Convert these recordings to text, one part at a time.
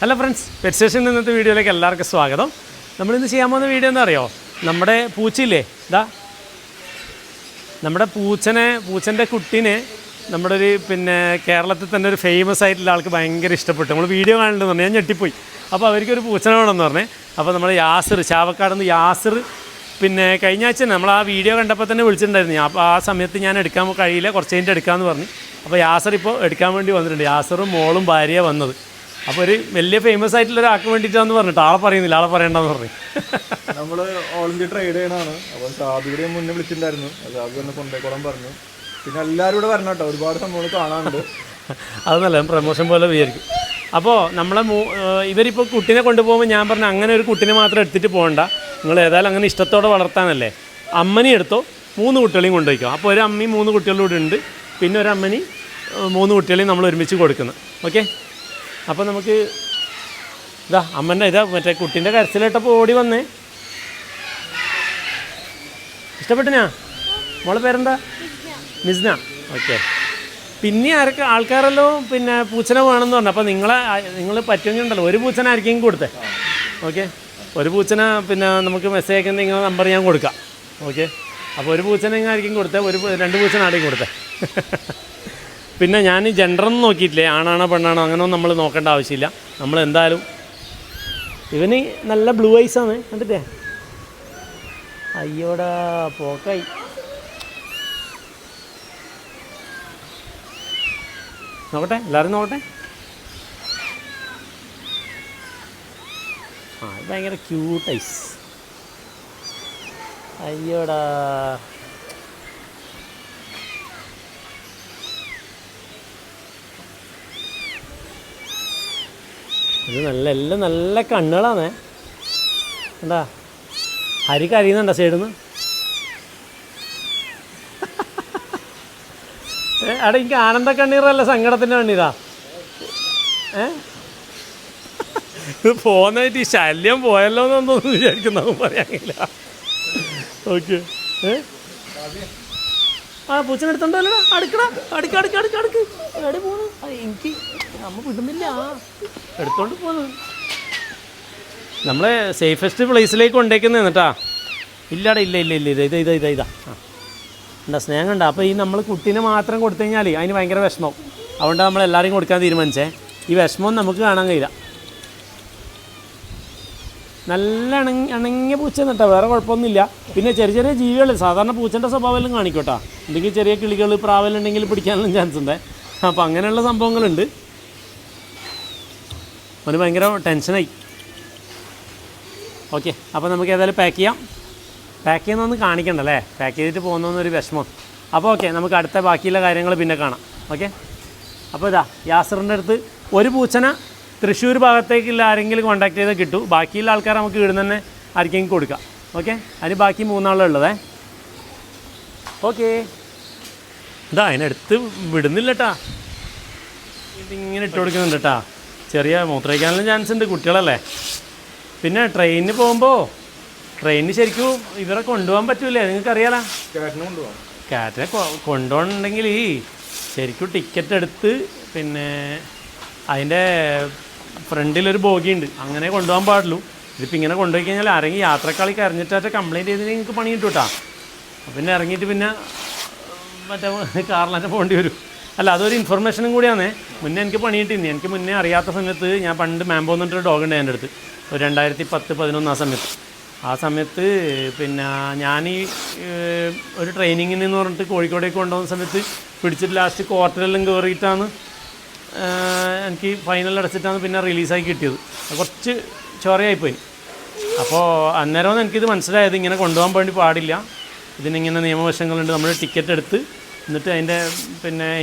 Hello friends, pet station ഇന്നത്തെ വീഡിയോയിലേക്ക് എല്ലാവർക്കും സ്വാഗതം. നമ്മളിന്ന് ചെയ്യാൻ പോകുന്ന വീഡിയോ എന്താ അറിയോ? നമ്മുടെ പൂച്ചയില്ലേ, നമ്മുടെ പൂച്ചൻ്റെ കുട്ടീനെ നമ്മുടെ ഒരു കേരളത്തിൽ തന്നെ ഒരു ഫേമസ് ആയിട്ടുള്ള ആൾക്ക് ഭയങ്കര ഇഷ്ടപ്പെട്ടു. നമ്മൾ വീഡിയോ കാണുന്നുണ്ടെന്ന് പറഞ്ഞു, ഞാൻ ഞെട്ടിപ്പോയി. അപ്പോൾ അവർക്കൊരു പൂച്ചനെ വേണമെന്ന് പറഞ്ഞേ. അപ്പോൾ നമ്മൾ യാസിർ, ചാവക്കാട് നിന്ന് യാസിർ കഴിഞ്ഞ ആഴ്ച നമ്മൾ ആ വീഡിയോ കണ്ടപ്പോൾ തന്നെ വിളിച്ചിട്ടുണ്ടായിരുന്നു. അപ്പോൾ ആ സമയത്ത് ഞാൻ എടുക്കാൻ കഴിയില്ല, കുറച്ച് കഴിഞ്ഞിട്ട് എടുക്കാമെന്ന് പറഞ്ഞു. അപ്പോൾ യാസിർ ഇപ്പോൾ എടുക്കാൻ വേണ്ടി വന്നിട്ടുണ്ട്. യാസിറും മോളും ഭാര്യയാണ് വന്നത്. അപ്പോൾ ഒരു വലിയ ഫേമസ് ആയിട്ടുള്ള ഒരാൾക്ക് വേണ്ടിയിട്ടാന്ന് പറഞ്ഞിട്ട് ആളെ പറയുന്നില്ല, ആളെ പറയണ്ടെന്ന് പറഞ്ഞു. നമ്മൾ ഓൾ ഇന്ത്യ ട്രേഡ് ചെയ്യണതാണ്. അപ്പോൾ സാബിയുടെ മുന്നേ വിളിച്ചിട്ടുണ്ടായിരുന്നു, സാബി ഒന്ന് കൊണ്ടുപോയിക്കോളാൻ പറഞ്ഞു. പിന്നെ എല്ലാവരും കൂടെ വരണം കേട്ടോ, ഒരുപാട് സംഭവങ്ങൾ കാണാനുണ്ട്. അത് നല്ല പ്രമോഷൻ പോലെ വിചാരിക്കും. അപ്പോൾ നമ്മളെ ഇവരിപ്പോൾ കുട്ടീനെ കൊണ്ടുപോകുമ്പോൾ ഞാൻ പറഞ്ഞു, അങ്ങനെ ഒരു കുട്ടീനെ മാത്രം എടുത്തിട്ട് പോകണ്ട, നിങ്ങൾ ഏതായാലും അങ്ങനെ ഇഷ്ടത്തോടെ വളർത്താനല്ലേ, അമ്മനി എടുത്തോ, 3 കുട്ടികളെയും കൊണ്ടുപോയിക്കോ. അപ്പോൾ ഒരു അമ്മയും 3 കുട്ടികളും കൂടെ ഉണ്ട്, പിന്നെ ഒരു അമ്മനി 3 കുട്ടികളെയും നമ്മൾ ഒരുമിച്ച് കൊടുക്കുന്നു. ഓക്കെ, അപ്പോൾ നമുക്ക് അമ്മൻ്റെ മറ്റേ കുട്ടീൻ്റെ കരച്ചിലിട്ടപ്പോൾ ഓടി വന്നേ. ഇഷ്ടപ്പെട്ടിനാ? മോളെ പേരെന്താ? മിസ്ന. ഓക്കെ, പിന്നെ ആൾക്കാരല്ലോ പൂച്ചനെ വേണമെന്ന് പറഞ്ഞു. അപ്പോൾ നിങ്ങൾ പറ്റുമെങ്കിലുണ്ടല്ലോ ഒരു പൂച്ചനെ ആയിരിക്കും കൊടുത്തേ. ഓക്കെ, ഒരു പൂച്ചനെ നമുക്ക് മെസ്സേജ് അയക്കുന്ന നിങ്ങളുടെ നമ്പർ ഞാൻ കൊടുക്കാം. ഓക്കെ, അപ്പോൾ ഒരു പൂച്ചനെ ആയിരിക്കും കൊടുത്തേ, 2 പൂച്ചനെ ആയിരിക്കും കൊടുത്തേ. പിന്നെ ഞാൻ ജെൻഡറൊന്നും നോക്കിയിട്ടില്ലേ, ആണാണോ പെണ്ണാണോ അങ്ങനെയൊന്നും നമ്മൾ നോക്കേണ്ട ആവശ്യമില്ല. നമ്മൾ എന്തായാലും ഇവന് നല്ല ബ്ലൂ ഐസാണ്, കണ്ടിട്ടേ? അയ്യോടാ പോക്കായി. നോക്കട്ടെ, എല്ലാവരും നോക്കട്ടെ. ഇത് ഭയങ്കര ക്യൂട്ട് ഐസ്. അയ്യോടാ, ഇത് എല്ലാം നല്ല കണ്ണുകളാണേ. എന്താ ഹരി കരയുന്നുണ്ടോ സൈഡിൽ നിന്ന്? അവിടെ എനിക്ക് ആനന്ദ കണ്ണീറല്ല, സങ്കടത്തിൻ്റെ കണ്ണീരാ. ഇത് പോകുന്നതായിട്ട് ഈ ശല്യം പോയല്ലോ എന്നൊന്നും വിചാരിക്കുന്ന പറയാനില്ല. ഓക്കെ, പൂച്ചനെ എടുത്തോണ്ടല്ലോ, അടുക്ക് എവിടെ പോന്നു? എനിക്ക് നമ്മ വിടുന്നില്ല, എടുത്തോണ്ട് പോന്നു. നമ്മളെ സേഫസ്റ്റ് പ്ലേസിലേക്ക് കൊണ്ടേക്കുന്നത് എന്നിട്ടാ. ഇല്ലാടാ, ഇല്ല ഇതാ എന്താ സ്നേഹം കണ്ട. അപ്പോൾ ഈ നമ്മൾ കുട്ടീനെ മാത്രം കൊടുത്തു കഴിഞ്ഞാൽ അതിന് ഭയങ്കര വിഷമം. അതുകൊണ്ട് നമ്മൾ എല്ലാവരെയും കൊടുക്കാൻ തീരുമാനിച്ചേ. ഈ വിഷമം നമുക്ക് കാണാൻ കഴിയില്ല. നല്ല ഇണങ്ങിയ പൂച്ച എന്നിട്ടാ, വേറെ കുഴപ്പമൊന്നുമില്ല. പിന്നെ ചെറിയ ജീവികൾ, സാധാരണ പൂച്ചൻ്റെ സ്വഭാവമെല്ലാം കാണിക്കോട്ടാ. എന്തെങ്കിലും ചെറിയ കിളികൾ, പ്രാവലുണ്ടെങ്കിൽ പിടിക്കാനുള്ള ചാൻസ് ഉണ്ട്. അപ്പോൾ അങ്ങനെയുള്ള സംഭവങ്ങളുണ്ട്. അവന് ഭയങ്കര ടെൻഷനായി. ഓക്കെ, അപ്പോൾ നമുക്ക് ഏതായാലും പാക്ക് ചെയ്യുന്നൊന്ന് കാണിക്കണ്ടല്ലേ, പാക്ക് ചെയ്തിട്ട് പോകുന്നൊരു വിഷമം. അപ്പോൾ ഓക്കെ, നമുക്ക് അടുത്ത ബാക്കിയുള്ള കാര്യങ്ങൾ പിന്നെ കാണാം. ഓക്കെ, അപ്പോൾ യാസറിൻ്റെ അടുത്ത് ഒരു പൂച്ചനെ തൃശ്ശൂർ ഭാഗത്തേക്കുള്ള ആരെങ്കിലും കോൺടാക്ട് ചെയ്താൽ കിട്ടും. ബാക്കിയുള്ള ആൾക്കാർ നമുക്ക് ഇവിടെ തന്നെ ആർക്കെങ്കിലും കൊടുക്കാം. ഓക്കെ, അതിന് ബാക്കി 3 ആളുള്ളതേ. ഓക്കെ, അതിനടുത്ത് വിടുന്നില്ല കേട്ടാ, ഇതിങ്ങനെ ഇട്ട് കൊടുക്കുന്നുണ്ട് കേട്ടാ. ചെറിയ മൂത്രയ്ക്കാനുള്ള ചാൻസ് ഉണ്ട്, കുട്ടികളല്ലേ. പിന്നെ ട്രെയിനിന് പോകുമ്പോൾ ട്രെയിനിന് ശരിക്കും ഇവരെ കൊണ്ടുപോകാൻ പറ്റൂലേ, നിങ്ങൾക്കറിയാലോ. കാറ്റിനെ കൊണ്ടുപോകണമെങ്കിൽ ശരിക്കും ടിക്കറ്റ് എടുത്ത് അതിൻ്റെ ഫ്രണ്ടിലൊരു ബോഗിയുണ്ട്, അങ്ങനെ കൊണ്ടുപോകാൻ പാടുള്ളൂ. ഇതിപ്പോൾ ഇങ്ങനെ കൊണ്ടുപോയി കഴിഞ്ഞാൽ ആരെങ്കിലും യാത്രക്കാളി കരഞ്ഞിട്ടായിട്ട് കംപ്ലയിൻറ്റ് ചെയ്തിട്ട് നിങ്ങൾക്ക് പണി കിട്ടും കേട്ടോ. പിന്നെ ഇറങ്ങിയിട്ട് മറ്റേ കാറിലൊക്കെ പോകേണ്ടി വരും. അല്ല, അതൊരു ഇൻഫർമേഷനും കൂടിയാണ്. മുന്നേ എനിക്ക് പണി കിട്ടിയിരുന്നു. എനിക്ക് മുന്നേ അറിയാത്ത സമയത്ത് ഞാൻ പണ്ട് മാംബോ എന്നിട്ടൊരു ഡോഗ് ഉണ്ട് എൻ്റെ അടുത്ത്, ഒരു 2010-11 ആ സമയത്ത് ഞാൻ ഒരു ട്രെയിനിങ്ങിന് എന്ന് പറഞ്ഞിട്ട് കോഴിക്കോടേക്ക് കൊണ്ടുപോകുന്ന സമയത്ത് പിടിച്ചിട്ട് ലാസ്റ്റ് ക്വാർട്ടറെല്ലാം കയറിയിട്ടാണ് എനിക്ക് ഫൈനൽ അടച്ചിട്ടാണ് പിന്നെ റിലീസായി കിട്ടിയത്. കുറച്ച് ചോരയായിപ്പോയി. അപ്പോൾ അന്നേരമൊന്നും എനിക്കിത് മനസ്സിലായത്, ഇങ്ങനെ കൊണ്ടുപോകാൻ വേണ്ടി പാടില്ല, ഇതിനിങ്ങനെ നിയമവശങ്ങളുണ്ട്. നമ്മൾ ടിക്കറ്റ് എടുത്ത് എന്നിട്ട് അതിൻ്റെ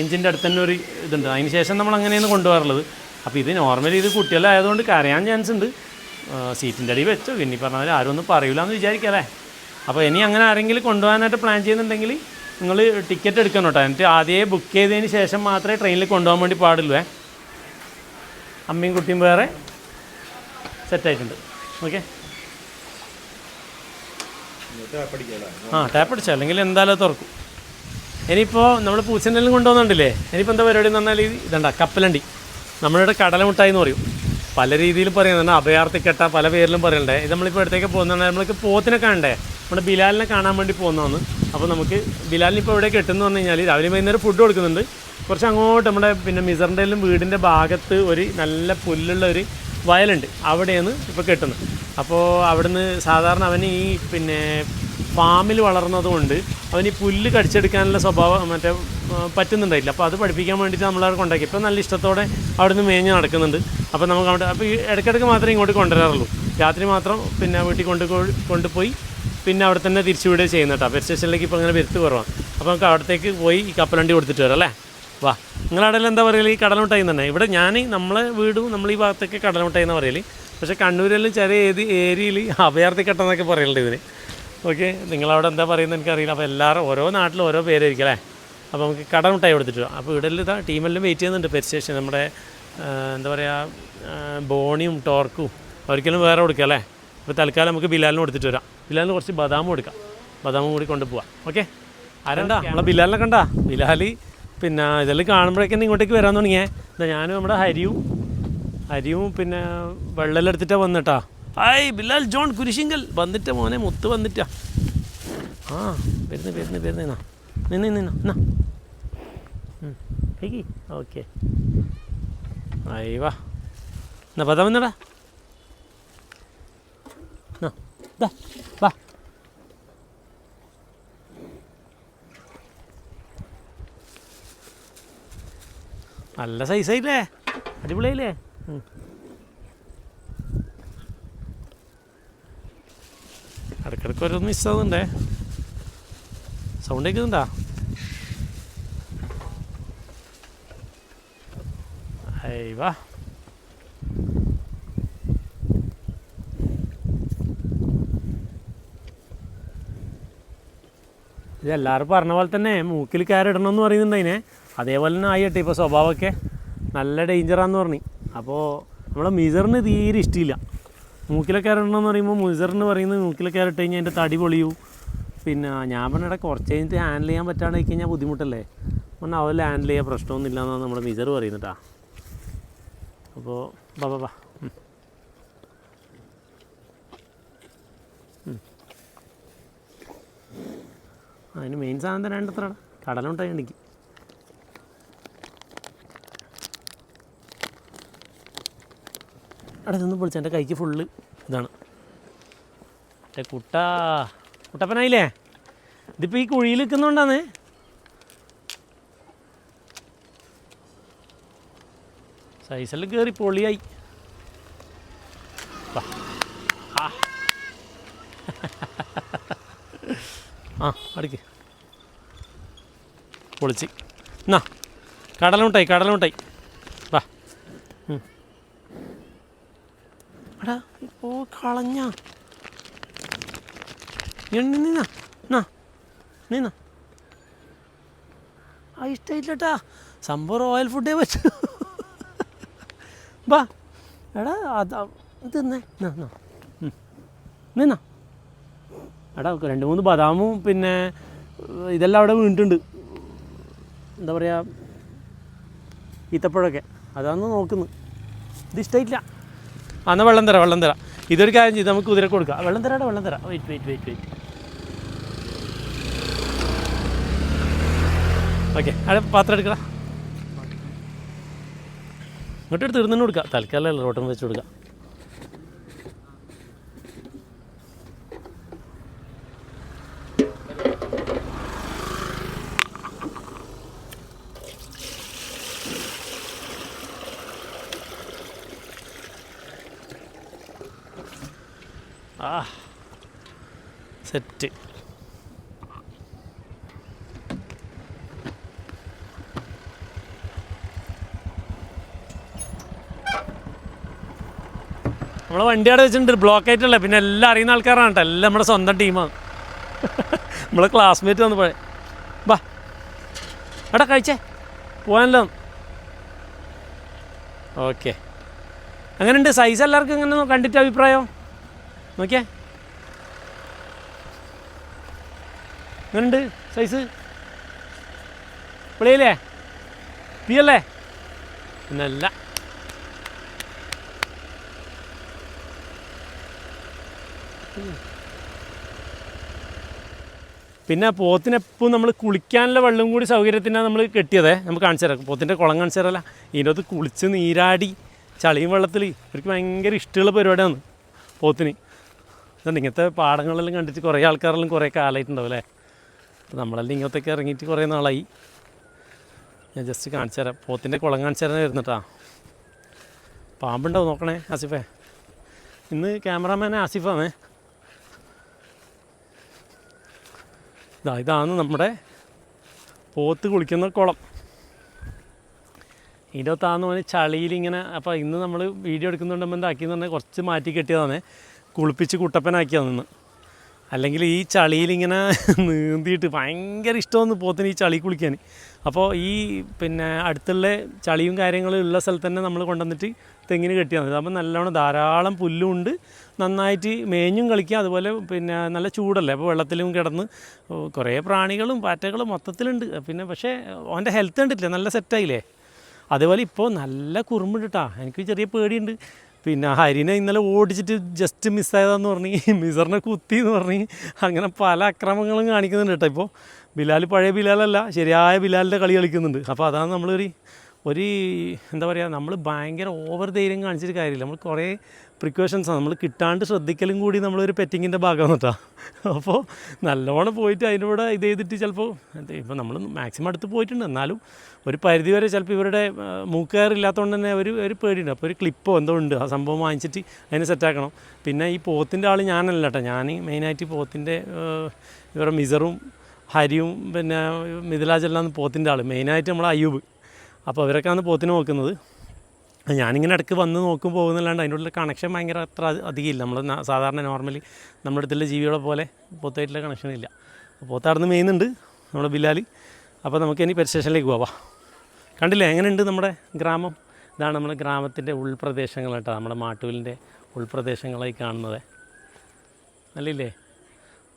എഞ്ചിൻ്റെ അടുത്ത് തന്നെ ഒരു ഇതുണ്ട്, അതിന് ശേഷം നമ്മൾ അങ്ങനെയാണ് കൊണ്ടുപോകാറുള്ളത്. അപ്പോൾ ഇത് നോർമലി ഇത് കുട്ടികളായതുകൊണ്ട് കരയാൻ ചാൻസ് ഉണ്ട്. സീറ്റിൻ്റെ അടി വെച്ചോ, ഇനി പറഞ്ഞാൽ ആരും ഒന്നും പറയില്ല എന്ന് വിചാരിക്കല്ലേ. അപ്പോൾ ഇനി അങ്ങനെ ആരെങ്കിലും കൊണ്ടുപോകാനായിട്ട് പ്ലാൻ ചെയ്യുന്നുണ്ടെങ്കിൽ നിങ്ങൾ ടിക്കറ്റ് എടുക്കണം കേട്ടോ. എന്നിട്ട് ആദ്യമേ ബുക്ക് ചെയ്തതിന് ശേഷം മാത്രമേ ട്രെയിനിൽ കൊണ്ടുപോകാൻ വേണ്ടി പാടുള്ളൂ. അമ്മയും കുട്ടിയും വേറെ സെറ്റായിട്ടുണ്ട്. ഓക്കെ, ടാപ്പ് അടിച്ചാൽ അല്ലെങ്കിൽ എന്തായാലും തുറക്കും. ഇനിയിപ്പോൾ നമ്മൾ പൂച്ചെന്തെങ്കിലും കൊണ്ടുപോകുന്നുണ്ടല്ലേ, ഇനിയിപ്പോൾ എന്താ പരിപാടി എന്ന് പറഞ്ഞാൽ ഇതണ്ട കപ്പലണ്ടി, നമ്മളിവിടെ കടലമുട്ടായി എന്ന് പറയും. പല രീതിയിലും പറയുന്നുണ്ട്, അഭയാർത്ഥിക്കട്ട പല പേരിലും പറയുന്നുണ്ട്. ഇത് നമ്മളിപ്പോൾ അടുത്തേക്ക് പോകുന്നതാണ്, നമ്മൾക്ക് പോത്തിനെ കാണണ്ടേ, നമ്മുടെ ബിലാലിനെ കാണാൻ വേണ്ടി പോകുന്നതാണ്. അപ്പോൾ നമുക്ക് ബിലാലിന് ഇപ്പോൾ എവിടെ കെട്ടുമെന്ന് പറഞ്ഞു കഴിഞ്ഞാൽ രാവിലെ വൈകുന്നേരം ഫുഡ് കൊടുക്കുന്നുണ്ട്. കുറച്ച് അങ്ങോട്ട് നമ്മുടെ പിന്നെ മിസറിൻ്റെയിലും വീടിൻ്റെ ഭാഗത്ത് ഒരു നല്ല പുല്ലുള്ള ഒരു വയലുണ്ട്, അവിടെയാണ് ഇപ്പോൾ കെട്ടുന്നത്. അപ്പോൾ അവിടുന്ന് സാധാരണ അവന് ഈ പിന്നെ ഫാമിൽ വളർന്നതുകൊണ്ട് അവന് ഈ പുല്ല് കടിച്ചെടുക്കാനുള്ള സ്വഭാവം പറ്റുന്നുണ്ടായില്ല. അപ്പോൾ അത് പഠിപ്പിക്കാൻ വേണ്ടിയിട്ട് നമ്മളവിടെ കൊണ്ടാക്കി. ഇപ്പോൾ നല്ല ഇഷ്ടത്തോടെ അവിടുന്ന് മേഞ്ഞ് നടക്കുന്നുണ്ട്. അപ്പോൾ നമുക്ക് അവിടെ അപ്പോൾ ഈ ഇടയ്ക്കിടയ്ക്ക് മാത്രമേ ഇങ്ങോട്ട് കൊണ്ടുവരാറുള്ളൂ. രാത്രി മാത്രം പിന്നെ വീട്ടിൽ കൊണ്ടുപോയി പിന്നെ അവിടെ തന്നെ തിരിച്ചു വിടുകയും ചെയ്യുന്നത് കേട്ടോ. പെർ സ്റ്റേഷനിലേക്ക് ഇപ്പോൾ അങ്ങനെ വരുത്ത് കുറവാണ്. അപ്പോൾ നമുക്ക് അവിടത്തേക്ക് പോയി ഈ കപ്പലണ്ടി കൊടുത്തിട്ട് വരാം അല്ലേ. വാ, നിങ്ങളവിടെ എന്താ പറയല്? ഈ കടലമുട്ടായി തന്നെ. ഇവിടെ നമ്മളെ വീടും നമ്മൾ ഈ ഭാഗത്തേക്ക് കടലമുട്ടായി എന്ന് പറയല്. പക്ഷേ കണ്ണൂരെല്ലാം ചെറിയ ഏരിയയിൽ അഭയാർത്ഥിക്കട്ട എന്നൊക്കെ പറയുന്നുണ്ട് ഇതിന്. ഓക്കെ, നിങ്ങളവിടെ എന്താ പറയുന്നത് എനിക്കറിയില്ല. അപ്പോൾ എല്ലാവരും ഓരോ നാട്ടിലും ഓരോ പേരായിരിക്കും അല്ലേ. അപ്പോൾ നമുക്ക് കടലമുട്ടായി കൊടുത്തിട്ട് വരാം. അപ്പോൾ ഇവിടെ ഇതാ ടീമെല്ലാം വെയിറ്റ് ചെയ്യുന്നുണ്ട് പെർ സ്റ്റേഷൻ. നമ്മുടെ എന്താ പറയുക, ബോണിയും ടോർക്കും അവർക്കെല്ലാം വേറെ കൊടുക്കുക അല്ലേ. അപ്പോൾ തൽക്കാലം നമുക്ക് ബിലാലിന് കൊടുത്തിട്ട് വരാം. ബിലാലിന് കുറച്ച് ബദാമും കൊടുക്കാം, ബദാമും കൂടി കൊണ്ടുപോവാം. ഓക്കെ, ആരണ്ടാ നമ്മളെ ബിലാലിനെ കണ്ടാ? ബിലാൽ പിന്നെ ഇതെല്ലാം കാണുമ്പോഴേക്കും ഇങ്ങോട്ടേക്ക് വരാൻ തുടങ്ങിയേ. എന്താ ഞാനും നമ്മുടെ ഹരിയും പിന്നെ വെള്ളമെല്ലാം എടുത്തിട്ടാണ് വന്നിട്ടാ. ഹായ് ബിലാൽ ജോൺ കുരിശിങ്കൽ വന്നിട്ട് മോനെ, മുത്ത് വന്നിട്ടാ. ആ വരുന്ന നിന്നാ ഓക്കെ. അയ്യവാ, എന്നാ പതാ വന്നടാ, വാ. നല്ല സൈസായില്ലേ, അടിപൊളിയായില്ലേ. ഇടയ്ക്കിടയ്ക്ക് ഓരോന്ന് മിസ്സാകുന്നുണ്ടേ. സൗണ്ട് കേൾക്കുന്നുണ്ടാ? വാ. ഇതെല്ലാവരും പറഞ്ഞ പോലെ തന്നെ മൂക്കിൽ കയറിടണമെന്ന് പറയുന്നുണ്ടതിനെ. അതേപോലെ തന്നെ ആയിട്ടെ ഇപ്പോൾ സ്വഭാവമൊക്കെ നല്ല ഡേഞ്ചറാന്ന് പറഞ്ഞു. അപ്പോൾ നമ്മളെ മിസറിന് തീരെ ഇഷ്ടമില്ല മൂക്കിലൊക്കെ കയറിടണമെന്ന് പറയുമ്പോൾ. മിസറിന് പറയുന്നത് മൂക്കിലൊക്കെ കയറിട്ട് കഴിഞ്ഞാൽ എൻ്റെ തടി പൊളിയൂ. പിന്നെ ഞാൻ പറഞ്ഞിട്ട് കുറച്ച് കഴിഞ്ഞിട്ട് ഹാൻഡിൽ ചെയ്യാൻ പറ്റാണ്ട് കഴിഞ്ഞാൽ ബുദ്ധിമുട്ടല്ലേ. പറഞ്ഞാൽ അവരിൽ ഹാൻഡിൽ ചെയ്യാൻ പ്രശ്നമൊന്നുമില്ല എന്നാണ് നമ്മുടെ മിസർ പറയുന്നട്ടാ. അപ്പോൾ ബാ അതിന് മെയിൻ സാധനം തന്നെ വേണ്ടത്ര കടലുണ്ടായി എനിക്ക്. അവിടെ നിന്ന് പൊളിച്ച എൻ്റെ കൈക്ക് ഫുള്ള് ഇതാണ്. എൻ്റെ കുട്ടപ്പനായില്ലേ. ഇതിപ്പോൾ ഈ കുഴിയിൽ നിൽക്കുന്നുണ്ടാന്ന്. സൈസെല്ലാം കയറി പൊളിയായി. ആ അടുക്ക് പൊളിച്ച്. എന്നാ കടലുണ്ടായി വാ. എടാ ഓ കളഞ്ഞ നിന്നാ ആ ഇഷ്ടമില്ലട്ടാ. സംഭവം റോയൽ ഫുഡേ പറ്റൂ. വാ എടാ അതാ തിന്നേ നിന്നാ. എടാ 2-3 ബദാമും പിന്നെ ഇതെല്ലാം അവിടെ വീണിട്ടുണ്ട്. എന്താ പറയുക, ഈത്തപ്പഴമൊക്കെ അതാന്ന് നോക്കുന്നു. ഇത് ഇഷ്ടമില്ല. എന്നാൽ വെള്ളം തരാം. ഇതൊരു കാര്യം ചെയ്ത് നമുക്ക് കുതിര കൊടുക്കാം. വെള്ളം തരാം. വെയിറ്റ്. ഓക്കെ, അവിടെ പാത്രം എടുക്കണം. ഇങ്ങോട്ടെടുത്ത് ഇടുന്നു കൊടുക്കാം. തൽക്കാലം റോട്ടം വെച്ച് കൊടുക്കാം. സെറ്റ്. നമ്മളെ വണ്ടി അവിടെ വെച്ചിട്ടുണ്ട്, ബ്ലോക്ക് ആയിട്ടല്ലേ. പിന്നെ എല്ലാം അറിയുന്ന ആൾക്കാരാണ് കേട്ടോ, എല്ലാം നമ്മുടെ സ്വന്തം ടീമാണ്. നമ്മളെ ക്ലാസ്മേറ്റ് വന്ന് പോയെ. ബാ എടാ കഴിച്ചേ പോകാനല്ലോ. ഓക്കെ, അങ്ങനെയുണ്ട് സൈസ് എല്ലാവർക്കും ഇങ്ങനെ കണ്ടിട്ട് അഭിപ്രായം നോക്കിയേ. അങ്ങനെയുണ്ട് സൈസ് പൊളിയല്ലേ, തീയല്ലേ? പിന്നല്ല പിന്നെ പോത്തിനെപ്പോൾ നമ്മൾ കുളിക്കാനുള്ള വെള്ളം കൂടി സൗകര്യത്തിനാണ് നമ്മൾ കെട്ടിയതേ. നമുക്ക് കാണിച്ചു തരാം, പോത്തിൻ്റെ കുളം കാണിച്ചു തരാമല്ല. ഇതിനകത്ത് കുളിച്ച് നീരാടി ചളിയും വെള്ളത്തിൽ ഇവർക്ക് ഭയങ്കര ഇഷ്ടമുള്ള പരിപാടിയാണ് പോത്തിന്. ഇതുണ്ട് ഇങ്ങനത്തെ പാടങ്ങളെല്ലാം കണ്ടിട്ട് കുറേ ആൾക്കാരെല്ലാം കുറേ കാലമായിട്ടുണ്ടാവും അല്ലേ. അപ്പോൾ നമ്മളെല്ലാം ഇങ്ങോട്ടേക്ക് ഇറങ്ങിയിട്ട് കുറേ നാളായി. ഞാൻ ജസ്റ്റ് കാണിച്ചു തരാം, പോത്തിൻ്റെ കുളം കാണിച്ചു തരാൻ വരുന്നിട്ടാ. പാമ്പുണ്ടാവും നോക്കണേ ആസിഫേ. ഇന്ന് ക്യാമറാമാനെ ആസിഫാണേ. ഇതാണ് നമ്മുടെ പോത്ത് കുളിക്കുന്ന കുളം. ഇതിനകത്താന്ന് പറഞ്ഞാൽ ചളിയിലിങ്ങനെ. അപ്പോൾ ഇന്ന് നമ്മൾ വീഡിയോ എടുക്കുന്നുണ്ടെങ്കിൽ എന്താക്കിയെന്ന് പറഞ്ഞാൽ കുറച്ച് മാറ്റി കെട്ടിയതാണ്, കുളിപ്പിച്ച് കുട്ടപ്പനാക്കിയതാണ് ഇന്ന്. അല്ലെങ്കിൽ ഈ ചളിയിലിങ്ങനെ നീന്തിയിട്ട് ഭയങ്കര ഇഷ്ടമാണ് പോത്തിന് ഈ ചളി കുളിക്കാൻ. അപ്പോൾ ഈ പിന്നെ അടുത്തുള്ള ചളിയും കാര്യങ്ങളും ഉള്ള സ്ഥലത്ത് തന്നെ നമ്മൾ കൊണ്ടുവന്നിട്ട് തെങ്ങിന് കെട്ടിയാണ്. അപ്പോൾ നല്ലോണം ധാരാളം പുല്ലുണ്ട്, നന്നായിട്ട് മേഞ്ഞും കളിക്കുക. അതുപോലെ പിന്നെ നല്ല ചൂടല്ലേ, അപ്പോൾ വെള്ളത്തിലും കിടന്ന് കുറേ പ്രാണികളും പാറ്റകളും മൊത്തത്തിലുണ്ട്. പിന്നെ പക്ഷേ അവൻ്റെ ഹെൽത്ത് കണ്ടിട്ടില്ല, നല്ല സെറ്റായില്ലേ. അതേപോലെ ഇപ്പോൾ നല്ല കുറുമ്പുണ്ട് കേട്ടോ. എനിക്ക് ചെറിയ പേടിയുണ്ട്. പിന്നെ ഹരിനെ ഇന്നലെ ഓടിച്ചിട്ട് ജസ്റ്റ് മിസ്സായതാന്ന് പറഞ്ഞ് മിസറിനെ കുത്തി എന്ന് പറഞ്ഞ് അങ്ങനെ പല അക്രമങ്ങളും കാണിക്കുന്നുണ്ട് കേട്ടോ. ഇപ്പോൾ ബിലാൽ പഴയ ബിലാലല്ല, ശരിയായ ബിലാലിൻ്റെ കളി കളിക്കുന്നുണ്ട്. അപ്പോൾ അതാണ് നമ്മളൊരു എന്താ പറയുക, നമ്മൾ ഭയങ്കര ഓവർ ധൈര്യം കാണിച്ചിട്ട് കാര്യമില്ല. നമ്മൾ കുറേ പ്രിക്കോഷൻസാണ് നമ്മൾ കിട്ടാണ്ട് ശ്രദ്ധിക്കലും കൂടി നമ്മളൊരു പെറ്റിങ്ങിൻ്റെ ഭാഗമാണ് കേട്ടോ. അപ്പോൾ നല്ലോണം പോയിട്ട് അതിൻ്റെ കൂടെ ഇത് ചെയ്തിട്ട് ചിലപ്പോൾ ഇപ്പോൾ നമ്മൾ മാക്സിമം അടുത്ത് പോയിട്ടുണ്ട്. എന്നാലും ഒരു പരിധി വരെ ചിലപ്പോൾ ഇവരുടെ മൂക്കയറില്ലാത്തതുകൊണ്ട് തന്നെ ഒരു പേടിയുണ്ട്. അപ്പോൾ ഒരു ക്ലിപ്പോ എന്തോ ഉണ്ട്, ആ സംഭവം വാങ്ങിച്ചിട്ട് അതിനെ സെറ്റാക്കണം. പിന്നെ ഈ പോത്തിൻ്റെ ആൾ ഞാനല്ല കേട്ടോ. ഞാൻ മെയിനായിട്ട് പോത്തിൻ്റെ ഇവരുടെ മിസറും ഹരിയും പിന്നെ മിഥിലാജെല്ലാം പോത്തിൻ്റെ ആൾ, മെയിനായിട്ട് നമ്മൾ അയ്യൂബ്. അപ്പോൾ അവരൊക്കെയാണ് പോത്തിനെ നോക്കുന്നത്. ഞാനിങ്ങനെ ഇടയ്ക്ക് വന്ന് നോക്കും പോകുന്നല്ലാണ്ട് അതിൻ്റെ ഉള്ളിൽ കണക്ഷൻ ഭയങ്കര അത്ര അധികമില്ല. നമ്മൾ സാധാരണ നോർമലി നമ്മുടെ അടുത്തുള്ള ജീവികളെ പോലെ പോത്തായിട്ടുള്ള കണക്ഷനില്ല. പോത്താടുന്ന് മെയിനുണ്ട് നമ്മുടെ ബിലാൽ. അപ്പോൾ നമുക്ക് ഇനി പരിസ്റ്റേഷനിലേക്ക് പോവാം. കണ്ടില്ലേ എങ്ങനെയുണ്ട് നമ്മുടെ ഗ്രാമം? ഇതാണ് നമ്മുടെ ഗ്രാമത്തിൻ്റെ ഉൾപ്രദേശങ്ങൾ കേട്ടോ. നമ്മുടെ മാട്ടൂലിൻ്റെ ഉൾപ്രദേശങ്ങളായി കാണുന്നത് അല്ലേ.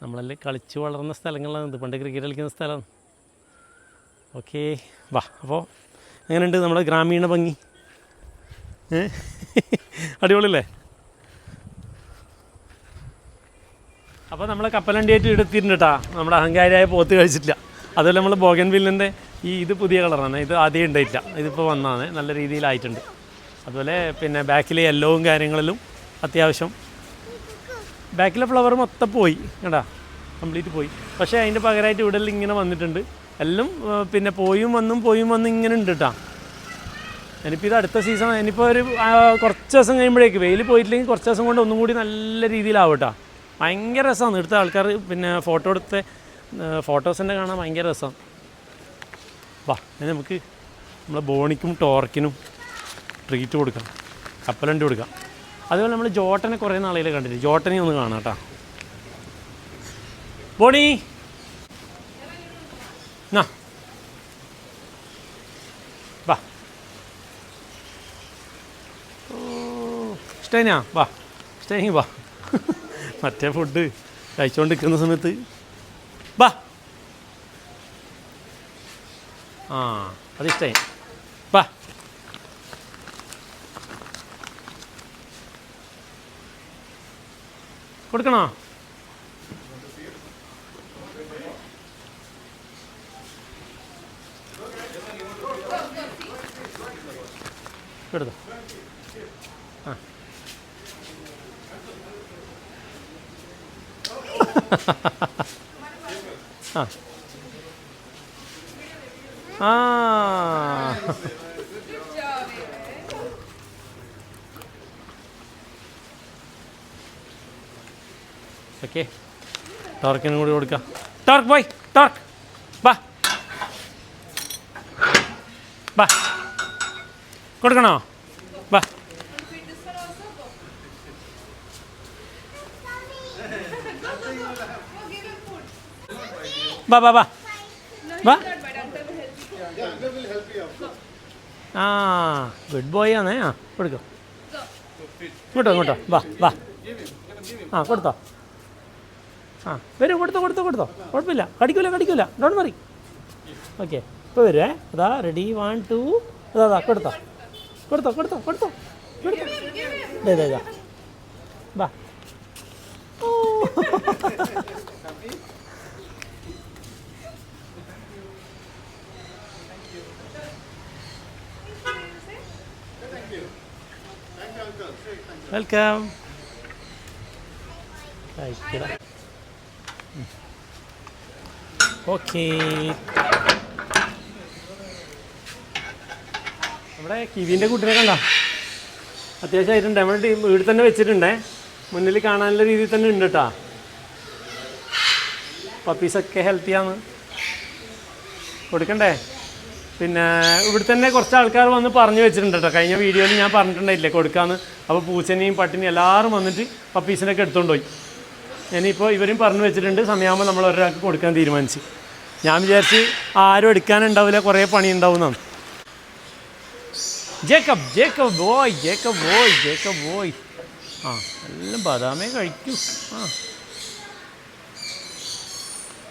നമ്മളല്ലേ കളിച്ച് വളർന്ന സ്ഥലങ്ങളാണ് ഇത്, പണ്ട് ക്രിക്കറ്റ് കളിക്കുന്ന സ്ഥലമാണ്. ഓക്കേ വാ. അപ്പോൾ എങ്ങനെയുണ്ട് നമ്മുടെ ഗ്രാമീണ ഭംഗി? അടിപൊളിയല്ലേ? അപ്പോൾ നമ്മൾ കപ്പലണ്ടിയായിട്ട് എടുത്തിട്ടുണ്ട് കേട്ടോ. നമ്മുടെ അഹങ്കാരിയായ പോത്ത് കഴിച്ചിട്ടില്ല. അതുപോലെ നമ്മൾ ബോഗൻവില്ലിൻ്റെ ഇത് പുതിയ കളറാണ്, ഇത് ആദ്യം ഉണ്ടായിട്ടില്ല, ഇതിപ്പോൾ വന്നതാണ്, നല്ല രീതിയിലായിട്ടുണ്ട്. അതുപോലെ പിന്നെ ബാക്കിലെ യെല്ലോവും കാര്യങ്ങളിലും അത്യാവശ്യം ബാക്കിലെ ഫ്ലവർ മൊത്തം പോയി കേട്ടോ, കംപ്ലീറ്റ് പോയി. പക്ഷേ അതിൻ്റെ പകരമായിട്ട് ഇവിടെ ഇങ്ങനെ വന്നിട്ടുണ്ട് എല്ലാം. പിന്നെ പോയും വന്നും ഇങ്ങനെ ഉണ്ട് കേട്ടോ. ഇനിയിപ്പോൾ ഇത് അടുത്ത സീസൺ, ഇനിയിപ്പോൾ ഒരു കുറച്ച് ദിവസം കഴിയുമ്പോഴേക്ക് വെയിൽ പോയിട്ടില്ലെങ്കിൽ കുറച്ച് ദിവസം കൊണ്ട് ഒന്നും കൂടി നല്ല രീതിയിലാവും കേട്ടോ. ഭയങ്കര രസമാണ്. എടുത്ത ആൾക്കാർ പിന്നെ ഫോട്ടോസിൻ്റെ കാണാൻ ഭയങ്കര രസമാണ്. വാ, ഇനി നമുക്ക് നമ്മളെ ബോണിക്കും ടോർക്കിനും ട്രീറ്റ് കൊടുക്കാം, കപ്പലണ്ടി കൊടുക്കാം. അതുപോലെ നമ്മൾ ജോട്ടനെ കുറേ നാളെ കണ്ടിട്ട്, ജോട്ടനെ ഒന്ന് കാണാം കേട്ടോ. ബോണി എന്നാ വാ. സ്റ്റൈനാ വാ, സ്റ്റൈനി വാ. മറ്റേ ഫുഡ് കഴിച്ചുകൊണ്ടിരിക്കുന്ന സമയത്ത് വാ. ആ അതിഷ്ടായി വാ. കൊടുക്കണോ? എടുത്തോ. ആ ആ ഓക്കെ, ടോർക്കിനും കൂടി കൊടുക്കാം. ടോർക്ക് ബോയ്, ടോർക്ക് ബാ ബാ. കൊടുക്കണോ? ബാ. ബാ ബാ ബാ ബാ. ആ ഗുഡ് ബോയ് ആണേ. ആ കൊടുക്കോ, ഇങ്ങോട്ടോ വാ വാ. ആ കൊടുത്തോ. ആ വരൂ, കൊടുത്തോ കുഴപ്പമില്ല, കടിക്കൂല, ഡോണ്ട് വറി. ഓക്കെ, ഇപ്പോൾ വരുവേ. അതാ റെഡി, 1 2. അതാ കൊടുത്തോ. ഇതാ വാ. ഓ വെൽക്കം. ഓക്കേ, നമ്മുടെ കിവിൻ്റെ കുട്ടീനെ കണ്ട അത്യാവശ്യമായിട്ടുണ്ട്. നമ്മൾ വീട്ടിൽ തന്നെ വെച്ചിട്ടുണ്ടേ, മുന്നിൽ കാണാനുള്ള രീതിയിൽ തന്നെ ഉണ്ട് കേട്ടോ. പപ്പീസൊക്കെ ഹെൽത്തിയാണ്, കൊടുക്കണ്ടേ. പിന്നെ ഇവിടെ തന്നെ കുറച്ച് ആൾക്കാർ വന്ന് പറഞ്ഞു വെച്ചിട്ടുണ്ട് കേട്ടോ. കഴിഞ്ഞ വീഡിയോയിൽ ഞാൻ പറഞ്ഞിട്ടുണ്ടായില്ലേ കൊടുക്കാമെന്ന്. അപ്പോൾ പൂച്ചനെയും പട്ടിനെയും എല്ലാവരും വന്നിട്ട് പപ്പീസിനൊക്കെ എടുത്തുകൊണ്ട് പോയി. ഇനിയിപ്പോൾ ഇവരും പറഞ്ഞു വെച്ചിട്ടുണ്ട്, സമയമാകുമ്പോൾ നമ്മൾ ഒരാൾക്ക് കൊടുക്കാൻ തീരുമാനിച്ച്. ഞാൻ വിചാരിച്ച് ആരും എടുക്കാനുണ്ടാവില്ല, കുറേ പണി ഉണ്ടാവുന്നതാണ്. Jacob Jacob boy Jacob boy Jacob boy. ആ, എല്ലാം ബദാമേ കഴിക്കൂ. ആ,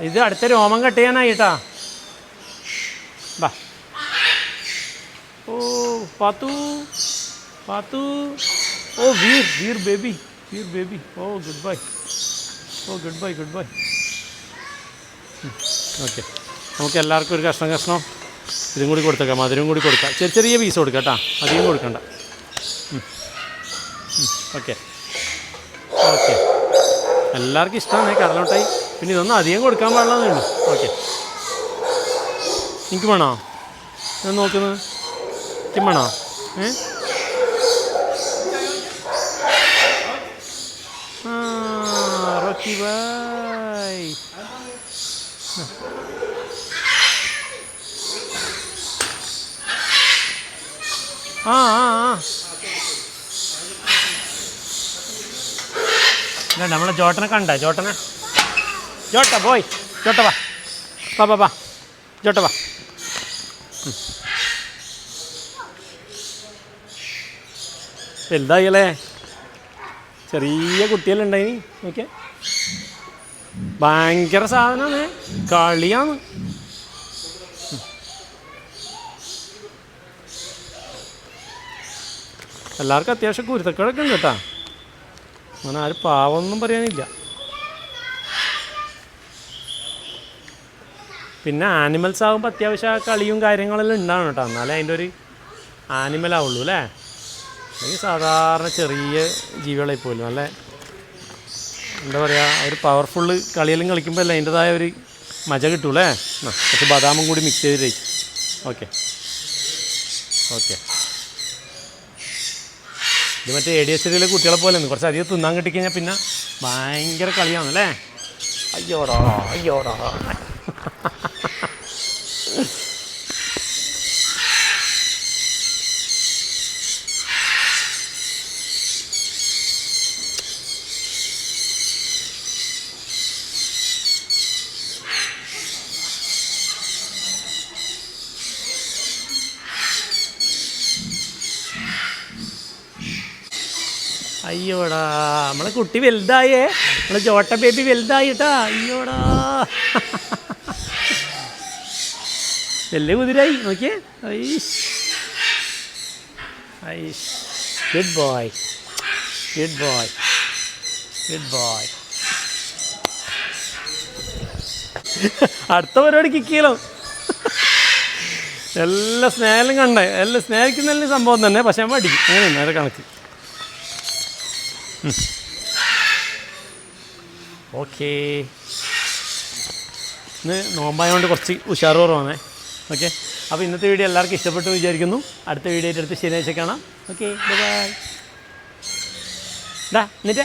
ഇത് അടുത്ത രോമം കട്ട് ചെയ്യാനായിട്ടാ. ബാ. ഓ പാത്തു പാത്തു. ഓ വീർ വീർ ബേബി വീർ ബേബി. ഓ ഗുഡ് ബൈ. ഓ goodbye goodbye. Okay, നമുക്ക് എല്ലാവർക്കും ഒരു കഷ്ണം കഷ്ണം ഇതും കൂടി കൊടുത്തേക്കാം, മധുരം കൂടി കൊടുക്കാം. ചെറിയ ചെറിയ പീസ് കൊടുക്കാം കേട്ടോ, അധികം കൊടുക്കണ്ട. ഓക്കെ ഓക്കെ, എല്ലാവർക്കും ഇഷ്ടമാണ് കടലമുട്ടായി. പിന്നെ ഇതൊന്നും അധികം കൊടുക്കാൻ പാടില്ലെന്നേ ഉള്ളൂ. ഓക്കെ, എനിക്ക് വേണോ? ഞാൻ നോക്കുന്നത് എനിക്കും വേണോ? Rocky bye. ആ ആ ആ നമ്മളെ ജോട്ടനെ കണ്ട? ജോട്ടനെ, ജോട്ട ബോയ്, ജോട്ട വാ വാ വാ വാ, ജോട്ട വാ. വലുതായില്ലേ, ചെറിയ കുട്ടികളുണ്ടായിനി. ഓക്കെ, ഭയങ്കര സാധനമാണ്, കളിയാണ്. എല്ലാവർക്കും അത്യാവശ്യം കുരുത്തക്കേടൊക്കെ ഉണ്ട് കേട്ടോ. അങ്ങനെ ആരും പാവമൊന്നും പറയാനില്ല. പിന്നെ ആനിമൽസ് ആകുമ്പോൾ അത്യാവശ്യം ആ കളിയും കാര്യങ്ങളെല്ലാം ഉണ്ടാവണം കേട്ടോ, എന്നാലേ അതിൻ്റെ ഒരു ആനിമലാവുള്ളൂ അല്ലേ. അല്ലെങ്കിൽ സാധാരണ ചെറിയ ജീവികളായി പോലും നല്ല എന്താ പറയുക, ഒരു പവർഫുള്ള് കളിയെല്ലാം കളിക്കുമ്പോൾ അല്ലേ അതിൻ്റെതായ ഒരു മജ കിട്ടൂലേ. കുറച്ച് ബദാമും കൂടി മിക്സ് ചെയ്തിട്ട്. ഓക്കെ ഓക്കെ, ഇത് മറ്റേ ADHD കുട്ടികളെ പോലെ ഒന്ന് കുറച്ച് അധികം തിന്നാൻ കിട്ടിക്കഴിഞ്ഞാൽ പിന്നെ ഭയങ്കര കളിയാണല്ലേ. അയ്യോടാ അയ്യോടാ. അയ്യോടാ, നമ്മളെ കുട്ടി വലുതായേ, നമ്മളെ ജോട്ട ബേബി വലുതായിട്ടാ. അയ്യോടാ, വലിയ കുതിരായി നോക്കിയേ. ഐഷ് ഐഷ്, good boy good boy good boy. അടുത്ത പരിപാടി കിക്കിയല്ലോ. എല്ലാ സ്നേഹലും കണ്ടേ, എല്ലാം സ്നേഹിക്കുന്ന സംഭവം തന്നെ, പക്ഷെ നമ്മൾ അടിക്കും. അങ്ങനെ നേരെ കണക്ക്. ഓക്കേ, ഇന്ന് നോമ്പായതുകൊണ്ട് കുറച്ച് ഉഷാറ് കുറവാണേ. ഓക്കെ, അപ്പോൾ ഇന്നത്തെ വീഡിയോ എല്ലാവർക്കും ഇഷ്ടപ്പെട്ടു വിചാരിക്കുന്നു. അടുത്ത വീഡിയോ ആയിട്ട് അടുത്ത് ശനിയാഴ്ച കാണാം. Okay, bye bye. എന്നിട്ട്